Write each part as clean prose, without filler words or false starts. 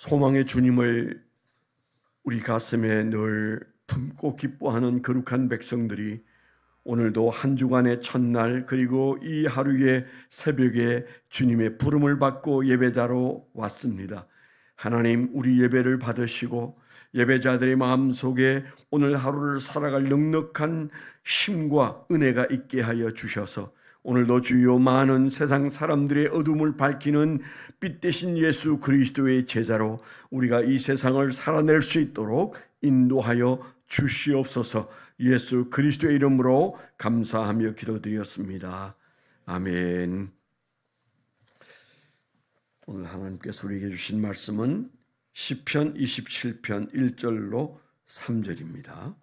소망의 주님을 우리 가슴에 늘 품고 기뻐하는 거룩한 백성들이 오늘도 한 주간의 첫날 그리고 이 하루의 새벽에 주님의 부름을 받고 예배자로 왔습니다. 하나님, 우리 예배를 받으시고 예배자들의 마음속에 오늘 하루를 살아갈 넉넉한 힘과 은혜가 있게 하여 주셔서 오늘도 주요 많은 세상 사람들의 어둠을 밝히는 빛 대신 예수 그리스도의 제자로 우리가 이 세상을 살아낼 수 있도록 인도하여 주시옵소서. 예수 그리스도의 이름으로 감사하며 기도드렸습니다. 아멘. 오늘 하나님께서 우리에게 주신 말씀은 시편 27편 1절로 3절입니다.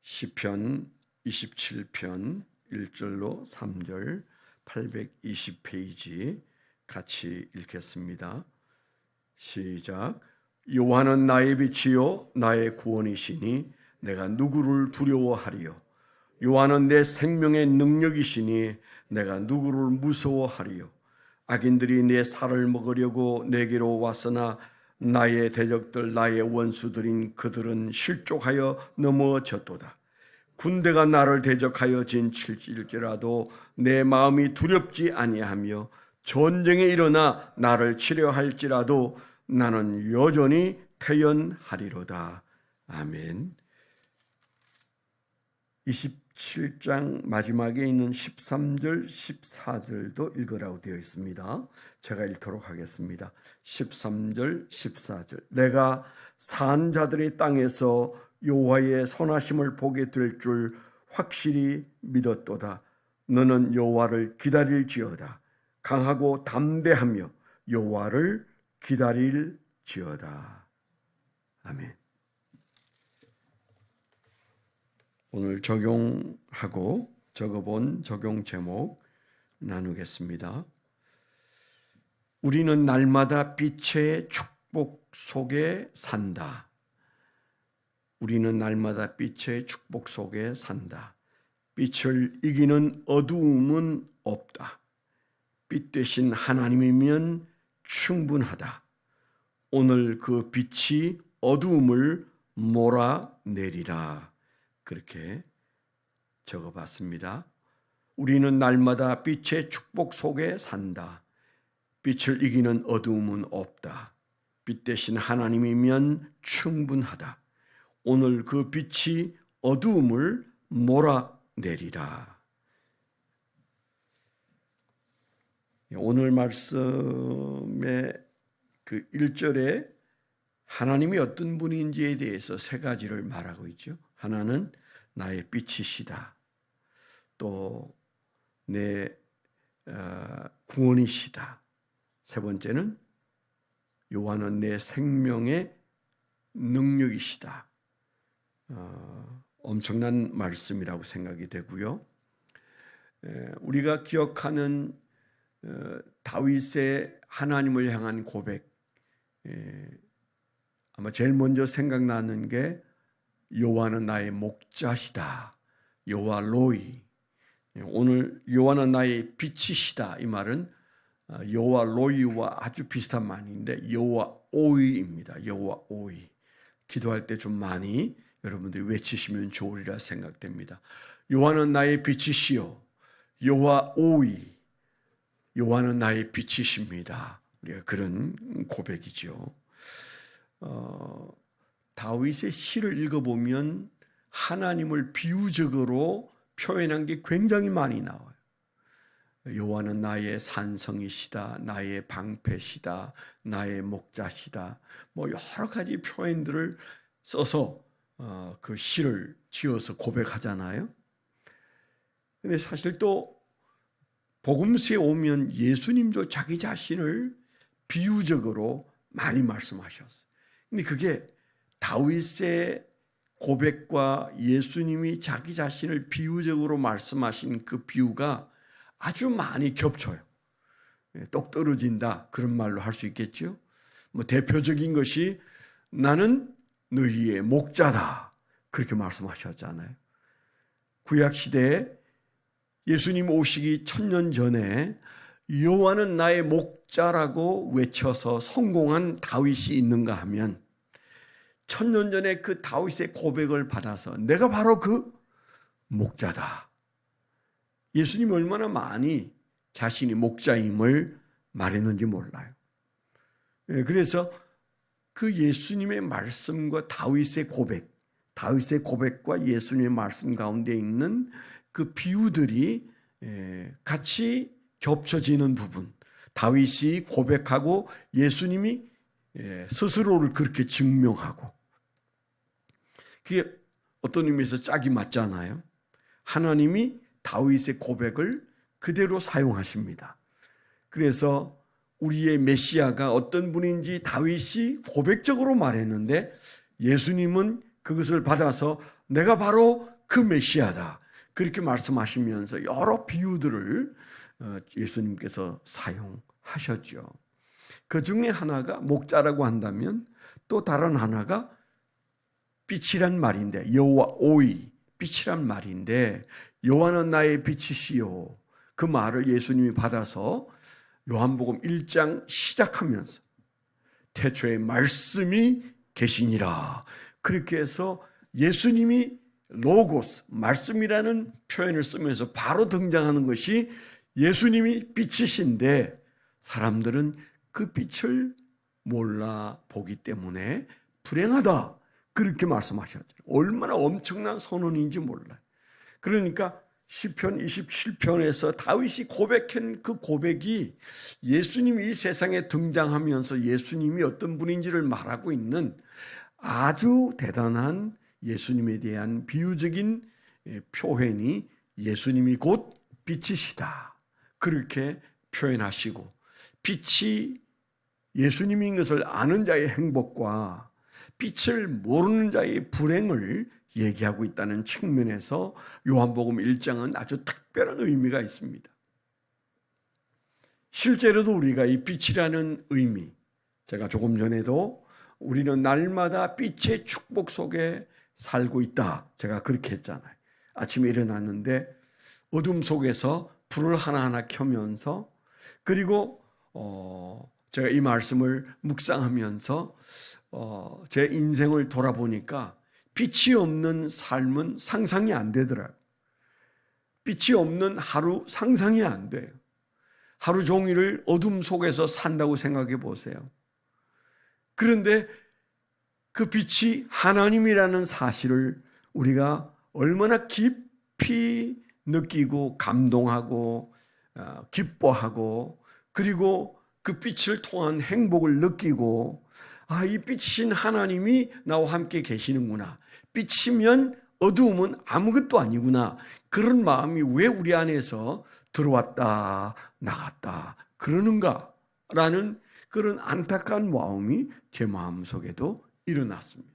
시편 27편 1절로 3절 820페이지 같이 읽겠습니다. 시작. 여호와는 나의 빛이요 나의 구원이시니 내가 누구를 두려워하리요. 여호와는 내 생명의 능력이시니 내가 누구를 무서워하리요. 악인들이 내 살을 먹으려고 내게로 왔으나 나의 대적들 나의 원수들인 그들은 실족하여 넘어졌도다. 군대가 나를 대적하여 진칠지라도 내 마음이 두렵지 아니하며 전쟁에 일어나 나를 치려할지라도 나는 여전히 태연하리로다. 아멘. 27장 마지막에 있는 13절, 14절도 읽으라고 되어 있습니다. 제가 읽도록 하겠습니다. 13절, 14절. 내가 산 자들의 땅에서 여호와의 선하심을 보게 될 줄 확실히 믿었도다. 너는 여호와를 기다릴지어다. 강하고 담대하며 여호와를 기다릴지어다. 아멘. 오늘 적용하고 적어본 적용 제목 나누겠습니다. 우리는 날마다 빛의 축복 속에 산다. 우리는 날마다 빛의 축복 속에 산다. 빛을 이기는 어두움은 없다. 빛 대신 하나님이면 충분하다. 오늘 그 빛이 어두움을 몰아내리라. 그렇게 적어봤습니다. 우리는 날마다 빛의 축복 속에 산다. 빛을 이기는 어두움은 없다. 빛 대신 하나님이면 충분하다. 오늘 그 빛이 어두움을 몰아내리라. 오늘 말씀의 그 1절에 하나님이 어떤 분인지에 대해서 세 가지를 말하고 있죠. 하나는 나의 빛이시다. 또 내 구원이시다. 세 번째는 여호와는 내 생명의 능력이시다. 엄청난 말씀이라고 생각이 되고요. 우리가 기억하는 다윗의 하나님을 향한 고백, 아마 제일 먼저 생각나는 게 여호와는 나의 목자시다. 여호와 로이. 오늘 여호와는 나의 빛이시다. 이 말은 여호와 로이와 아주 비슷한 말인데 여호와 오이입니다. 여호와 오이. 기도할 때 좀 많이 여러분들이 외치시면 좋으리라 생각됩니다. 여호와는 나의 빛이시요 여호와 오이. 여호와는 나의 빛이십니다. 우리가 그런 고백이죠. 다윗의 시를 읽어보면 하나님을 비유적으로 표현한 게 굉장히 많이 나와요. 여호와는 나의 산성이시다, 나의 방패시다, 나의 목자시다. 뭐 여러 가지 표현들을 써서 그 시를 지어서 고백하잖아요. 근데 사실 또 복음서에 오면 예수님도 자기 자신을 비유적으로 많이 말씀하셨어요. 근데 그게 다윗의 고백과 예수님이 자기 자신을 비유적으로 말씀하신 그 비유가 아주 많이 겹쳐요. 똑 떨어진다 그런 말로 할 수 있겠죠. 뭐 대표적인 것이 나는 너희의 목자다 그렇게 말씀하셨잖아요. 구약 시대에 예수님 오시기 1000년 전에 여호와는 나의 목자라고 외쳐서 성공한 다윗이 있는가 하면 1000년 전에 그 다윗의 고백을 받아서 내가 바로 그 목자다. 예수님이 얼마나 많이 자신이 목자임을 말했는지 몰라요. 그래서 그 예수님의 말씀과 다윗의 고백과 예수님의 말씀 가운데 있는 그 비유들이 같이 겹쳐지는 부분, 다윗이 고백하고 예수님이 스스로를 그렇게 증명하고, 그게 어떤 의미에서 짝이 맞잖아요. 하나님이 다윗의 고백을 그대로 사용하십니다. 그래서 우리의 메시아가 어떤 분인지 다윗이 고백적으로 말했는데 예수님은 그것을 받아서 내가 바로 그 메시아다, 그렇게 말씀하시면서 여러 비유들을 예수님께서 사용하셨죠. 그 중에 하나가 목자라고 한다면 또 다른 하나가 빛이란 말인데, 여호와 오이, 빛이란 말인데, 여호와는 나의 빛이시요, 그 말을 예수님이 받아서 요한복음 1장 시작하면서 태초에 말씀이 계시니라, 그렇게 해서 예수님이 로고스, 말씀이라는 표현을 쓰면서 바로 등장하는 것이 예수님이 빛이신데 사람들은 그 빛을 몰라 보기 때문에 불행하다, 그렇게 말씀하셨죠. 얼마나 엄청난 선언인지 몰라요. 그러니까 시편 27편에서 다윗이 고백한 그 고백이 예수님이 이 세상에 등장하면서 예수님이 어떤 분인지를 말하고 있는 아주 대단한 예수님에 대한 비유적인 표현이 예수님이 곧 빛이시다, 그렇게 표현하시고, 빛이 예수님인 것을 아는 자의 행복과 빛을 모르는 자의 불행을 얘기하고 있다는 측면에서 요한복음 1장은 아주 특별한 의미가 있습니다. 실제로도 우리가 이 빛이라는 의미, 제가 조금 전에도 우리는 날마다 빛의 축복 속에 살고 있다, 제가 그렇게 했잖아요. 아침에 일어났는데 어둠 속에서 불을 하나하나 켜면서, 그리고 제가 이 말씀을 묵상하면서 제 인생을 돌아보니까 빛이 없는 삶은 상상이 안 되더라고요. 빛이 없는 하루 상상이 안 돼요. 하루 종일을 어둠 속에서 산다고 생각해 보세요. 그런데 그 빛이 하나님이라는 사실을 우리가 얼마나 깊이 느끼고 감동하고 기뻐하고, 그리고 그 빛을 통한 행복을 느끼고, 이 빛이신 하나님이 나와 함께 계시는구나, 빛이면 어두움은 아무것도 아니구나, 그런 마음이 왜 우리 안에서 들어왔다 나갔다 그러는가 라는 그런 안타까운 마음이 제 마음속에도 일어났습니다.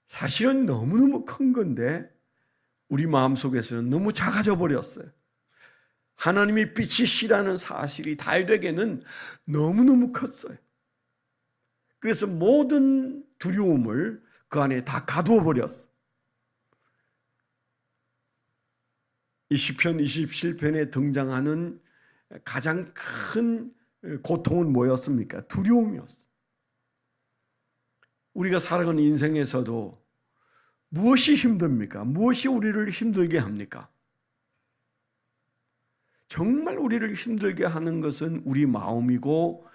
사실은 너무너무 큰 건데 우리 마음속에서는 너무 작아져 버렸어요. 하나님이 빛이시라는 사실이 다윗에게는 너무너무 컸어요. 그래서 모든 두려움을 그 안에 다 가두어 버렸어. 이 시편 27편에 등장하는 가장 큰 고통은 뭐였습니까? 두려움이었어. 우리가 살아가는 인생에서도 무엇이 힘듭니까? 무엇이 우리를 힘들게 합니까? 정말 우리를 힘들게 하는 것은 우리 마음이고,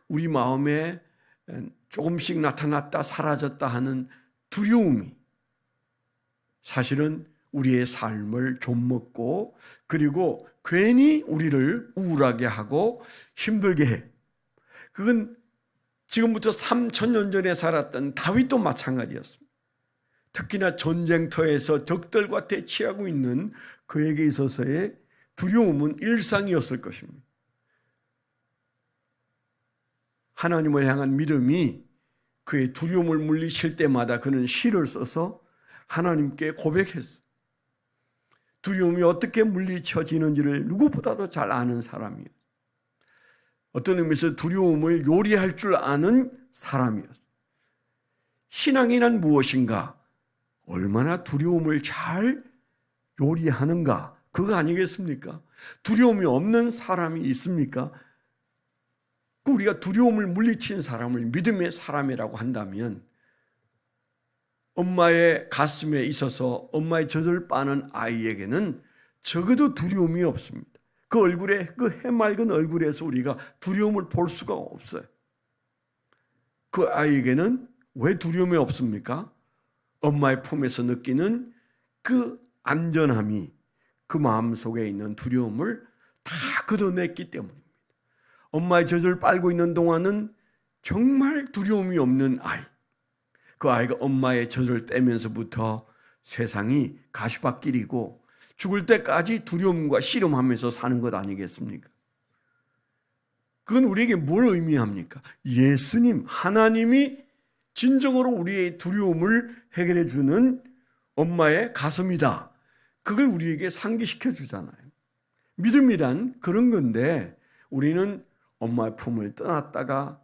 우리 마음에 조금씩 나타났다 사라졌다 하는 두려움이 사실은 우리의 삶을 좀먹고, 그리고 괜히 우리를 우울하게 하고 힘들게 해. 그건 지금부터 3000년 전에 살았던 다윗도 마찬가지였습니다. 특히나 전쟁터에서 적들과 대치하고 있는 그에게 있어서의 두려움은 일상이었을 것입니다. 하나님을 향한 믿음이 그의 두려움을 물리칠 때마다 그는 시를 써서 하나님께 고백했어. 두려움이 어떻게 물리쳐지는지를 누구보다도 잘 아는 사람이에요. 어떤 의미에서 두려움을 요리할 줄 아는 사람이었어요. 신앙이란 무엇인가? 얼마나 두려움을 잘 요리하는가? 그거 아니겠습니까? 두려움이 없는 사람이 있습니까? 우리가 두려움을 물리친 사람을 믿음의 사람이라고 한다면 엄마의 가슴에 있어서 엄마의 젖을 빠는 아이에게는 적어도 두려움이 없습니다. 그 얼굴에, 그 해맑은 얼굴에서 우리가 두려움을 볼 수가 없어요. 그 아이에게는 왜 두려움이 없습니까? 엄마의 품에서 느끼는 그 안전함이 그 마음속에 있는 두려움을 다 걷어냈기 때문입니다. 엄마의 젖을 빨고 있는 동안은 정말 두려움이 없는 아이. 그 아이가 엄마의 젖을 떼면서부터 세상이 가시밭길이고 죽을 때까지 두려움과 씨름하면서 사는 것 아니겠습니까? 그건 우리에게 뭘 의미합니까? 예수님, 하나님이 진정으로 우리의 두려움을 해결해 주는 엄마의 가슴이다. 그걸 우리에게 상기시켜 주잖아요. 믿음이란 그런 건데 우리는 엄마의 품을 떠났다가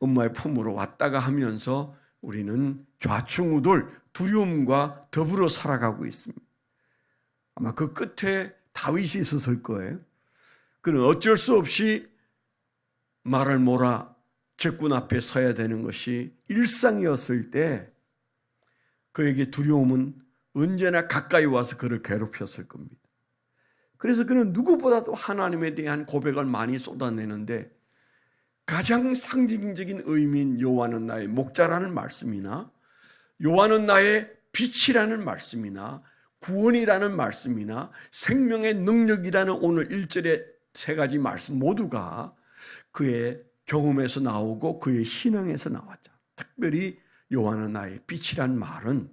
엄마의 품으로 왔다가 하면서 우리는 좌충우돌 두려움과 더불어 살아가고 있습니다. 아마 그 끝에 다윗이 있었을 거예요. 그는 어쩔 수 없이 말을 몰아 적군 앞에 서야 되는 것이 일상이었을 때 그에게 두려움은 언제나 가까이 와서 그를 괴롭혔을 겁니다. 그래서 그는 누구보다도 하나님에 대한 고백을 많이 쏟아내는데 가장 상징적인 의미인 여호와는 나의 목자라는 말씀이나 여호와는 나의 빛이라는 말씀이나 구원이라는 말씀이나 생명의 능력이라는 오늘 1절의 세 가지 말씀 모두가 그의 경험에서 나오고 그의 신앙에서 나왔죠. 특별히 여호와는 나의 빛이란 말은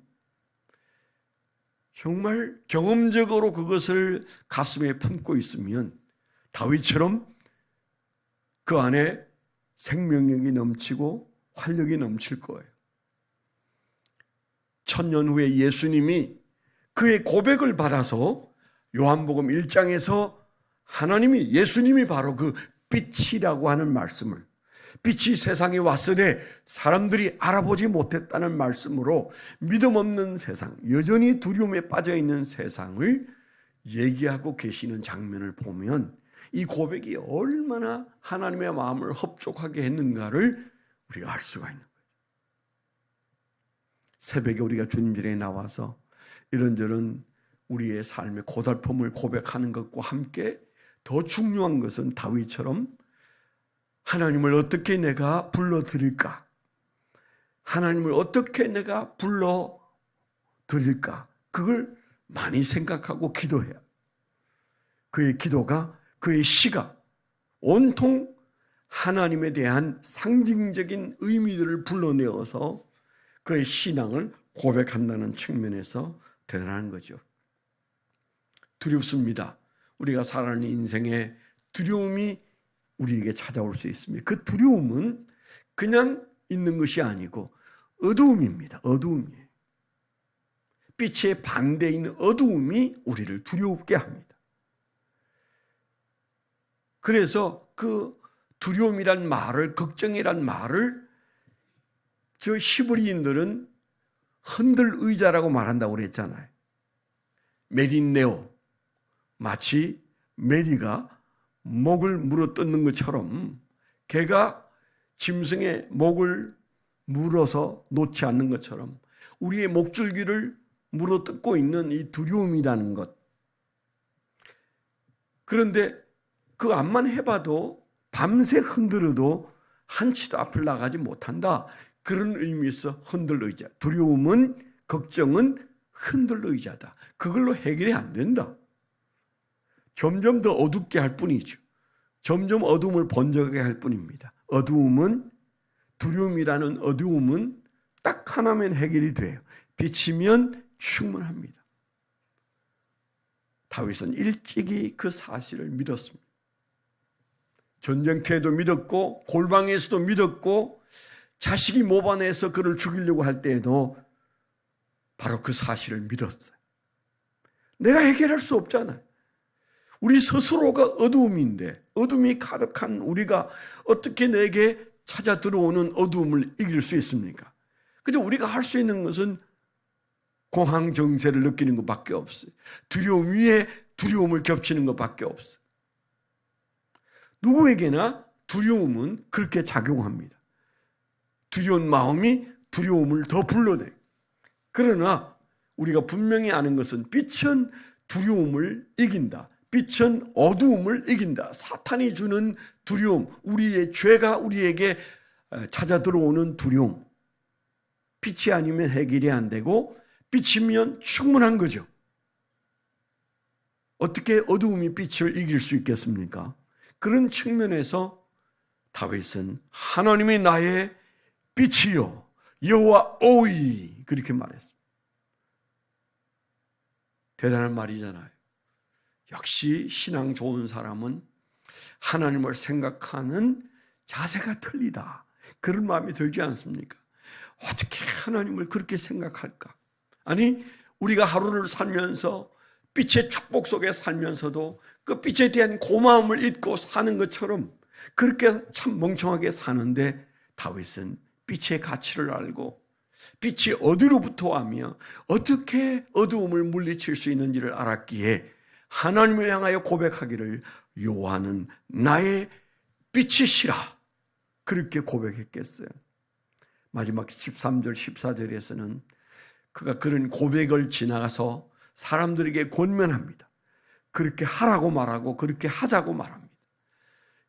정말 경험적으로 그것을 가슴에 품고 있으면 다윗처럼 그 안에 생명력이 넘치고 활력이 넘칠 거예요. 1000년 후에 예수님이 그의 고백을 받아서 요한복음 1장에서 하나님이 예수님이 바로 그 빛이라고 하는 말씀을 빛이 세상에 왔으되 사람들이 알아보지 못했다는 말씀으로 믿음 없는 세상, 여전히 두려움에 빠져있는 세상을 얘기하고 계시는 장면을 보면 이 고백이 얼마나 하나님의 마음을 흡족하게 했는가를 우리가 알 수가 있는 거예요. 새벽에 우리가 주님 전에 나와서 이런저런 우리의 삶의 고달픔을 고백하는 것과 함께 더 중요한 것은 다윗처럼 하나님을 어떻게 내가 불러드릴까? 하나님을 어떻게 내가 불러드릴까? 그걸 많이 생각하고 기도해야. 그의 기도가, 그의 시가 온통 하나님에 대한 상징적인 의미들을 불러내어서 그의 신앙을 고백한다는 측면에서 대단한 거죠. 두렵습니다. 우리가 살아가는 인생에 두려움이 우리에게 찾아올 수 있습니다. 그 두려움은 그냥 있는 것이 아니고 어두움입니다. 어두움이에요. 빛의 반대인 어두움이 우리를 두렵게 합니다. 그래서 그 두려움이란 말을, 걱정이란 말을 저 히브리인들은 흔들 의자라고 말한다고 그랬잖아요. 메린네오, 마치 메리가 목을 물어뜯는 것처럼 개가 짐승의 목을 물어서 놓지 않는 것처럼 우리의 목줄기를 물어뜯고 있는 이 두려움이라는 것. 그런데 그 암만 해봐도 밤새 흔들어도 한치도 앞을 나가지 못한다. 그런 의미에서 흔들 의자. 두려움은, 걱정은 흔들 의자다. 그걸로 해결이 안 된다. 점점 더 어둡게 할 뿐이죠. 점점 어둠을 번져가게 할 뿐입니다. 어두움은, 두려움이라는 어두움은 딱 하나면 해결이 돼요. 빛이면 충분합니다. 다윗은 일찍이 그 사실을 믿었습니다. 전쟁터에도 믿었고 골방에서도 믿었고 자식이 모반에서 그를 죽이려고 할 때에도 바로 그 사실을 믿었어요. 내가 해결할 수 없잖아요. 우리 스스로가 어두움인데 어둠이 가득한 우리가 어떻게 내게 찾아 들어오는 어두움을 이길 수 있습니까? 근데 우리가 할 수 있는 것은 공황정세를 느끼는 것밖에 없어요. 두려움 위에 두려움을 겹치는 것밖에 없어. 누구에게나 두려움은 그렇게 작용합니다. 두려운 마음이 두려움을 더 불러내. 그러나 우리가 분명히 아는 것은 빛은 두려움을 이긴다. 빛은 어두움을 이긴다. 사탄이 주는 두려움, 우리의 죄가 우리에게 찾아 들어오는 두려움. 빛이 아니면 해결이 안 되고 빛이면 충분한 거죠. 어떻게 어두움이 빛을 이길 수 있겠습니까? 그런 측면에서 다윗은 하나님이 나의 빛이요 여호와오이 그렇게 말했습니다. 대단한 말이잖아요. 역시 신앙 좋은 사람은 하나님을 생각하는 자세가 틀리다. 그런 마음이 들지 않습니까? 어떻게 하나님을 그렇게 생각할까? 아니, 우리가 하루를 살면서 빛의 축복 속에 살면서도 그 빛에 대한 고마움을 잊고 사는 것처럼 그렇게 참 멍청하게 사는데 다윗은 빛의 가치를 알고 빛이 어디로부터 하며 어떻게 어두움을 물리칠 수 있는지를 알았기에 하나님을 향하여 고백하기를 여호와는 나의 빛이시라 그렇게 고백했겠어요. 마지막 13절 14절에서는 그가 그런 고백을 지나가서 사람들에게 권면합니다. 그렇게 하라고 말하고 그렇게 하자고 말합니다.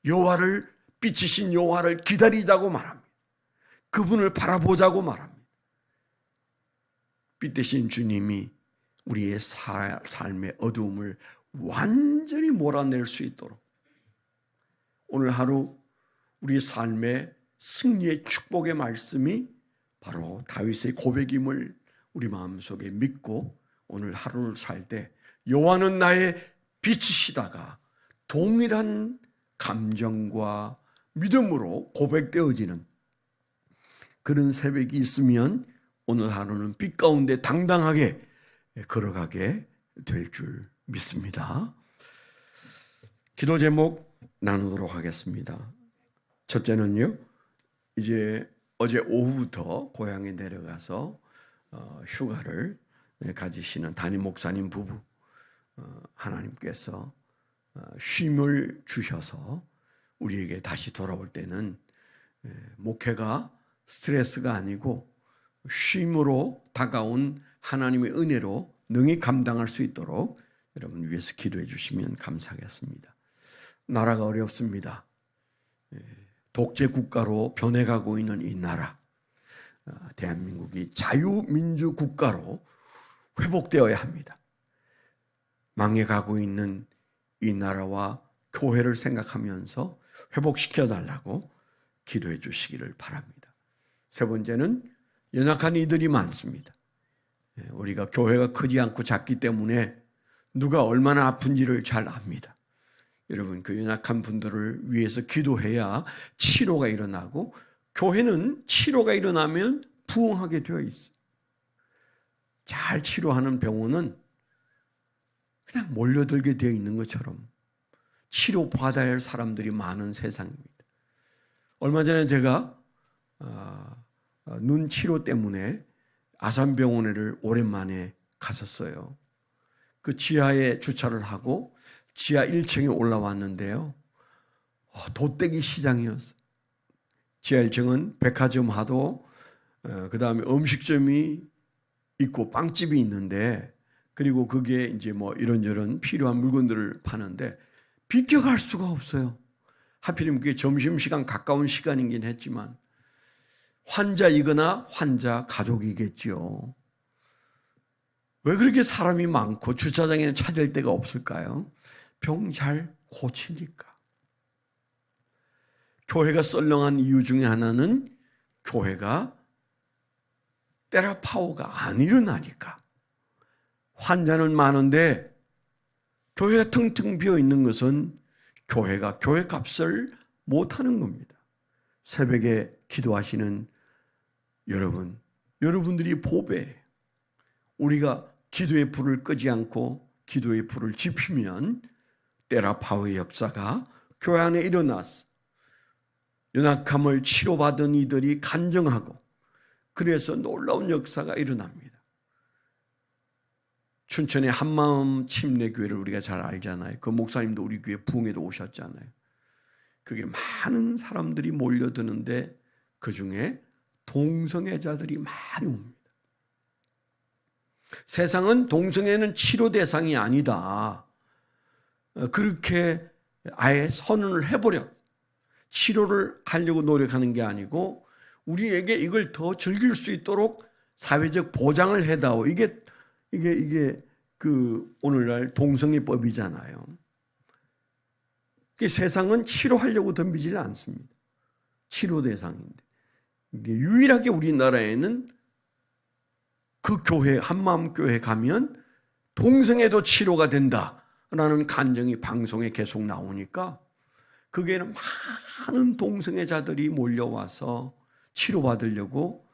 여호와를 빛이신 여호와를 기다리자고 말합니다. 그분을 바라보자고 말합니다. 빛 대신 주님이 우리의 삶의 어두움을 완전히 몰아낼 수 있도록 오늘 하루 우리 삶의 승리의 축복의 말씀이 바로 다윗의 고백임을 우리 마음속에 믿고 오늘 하루를 살 때 여호와는 나의 빛이시다가 동일한 감정과 믿음으로 고백되어지는 그런 새벽이 있으면 오늘 하루는 빛 가운데 당당하게 걸어가게 될 줄 믿습니다. 기도 제목 나누도록 하겠습니다. 첫째는요, 이제 어제 오후부터 고향에 내려가서 휴가를 가지시는 담임 목사님 부부 하나님께서 쉼을 주셔서 우리에게 다시 돌아올 때는 목회가 스트레스가 아니고 쉼으로 다가온 하나님의 은혜로 능히 감당할 수 있도록 여러분 위해서 기도해 주시면 감사하겠습니다. 나라가 어렵습니다. 독재 국가로 변해가고 있는 이 나라, 대한민국이 자유민주 국가로 회복되어야 합니다. 망해가고 있는 이 나라와 교회를 생각하면서 회복시켜 달라고 기도해 주시기를 바랍니다. 세 번째는 연약한 이들이 많습니다. 우리가 교회가 크지 않고 작기 때문에 누가 얼마나 아픈지를 잘 압니다. 여러분, 그 연약한 분들을 위해서 기도해야 치료가 일어나고, 교회는 치료가 일어나면 부흥하게 되어 있어요. 잘 치료하는 병원은 그냥 몰려들게 되어 있는 것처럼 치료받아야 할 사람들이 많은 세상입니다. 얼마 전에 제가 눈 치료 때문에 아산병원에를 오랜만에 갔었어요. 그 지하에 주차를 하고 지하 1층에 올라왔는데요. 돗대기 시장이었어요. 지하 1층은 백화점 하도 그 다음에 음식점이 있고 빵집이 있는데, 그리고 그게 이제 뭐 이런저런 필요한 물건들을 파는데 비껴갈 수가 없어요. 하필이면 그게 점심시간 가까운 시간이긴 했지만 환자이거나 환자 가족이겠지요. 왜 그렇게 사람이 많고 주차장에는 찾을 데가 없을까요? 병 잘 고치니까. 교회가 썰렁한 이유 중에 하나는 교회가 테라파워가 안 일어나니까. 환자는 많은데 교회가 텅텅 비어 있는 것은 교회가 교회 값을 못하는 겁니다. 새벽에 기도하시는 여러분들이 보배예요. 우리가 기도의 불을 끄지 않고 기도의 불을 지피면 테라파워의 역사가 교회 안에 일어났어. 연약함을 치료받은 이들이 간증하고, 그래서 놀라운 역사가 일어납니다. 춘천의 한마음 침례교회를 우리가 잘 알잖아요. 그 목사님도 우리 교회 부흥회도 오셨잖아요. 그게 많은 사람들이 몰려드는데 그중에 동성애자들이 많이 옵니다. 세상은 동성애는 치료 대상이 아니다. 그렇게 아예 선언을 해버려. 치료를 하려고 노력하는 게 아니고 우리에게 이걸 더 즐길 수 있도록 사회적 보장을 해다오. 이게 그 오늘날 동성애법이잖아요. 세상은 치료하려고 덤비지는 않습니다. 치료 대상인데. 유일하게 우리나라에는 그 교회, 한마음 교회 가면 동성애도 치료가 된다라는 간증이 방송에 계속 나오니까 거기에는 많은 동성애자들이 몰려와서 치료받으려고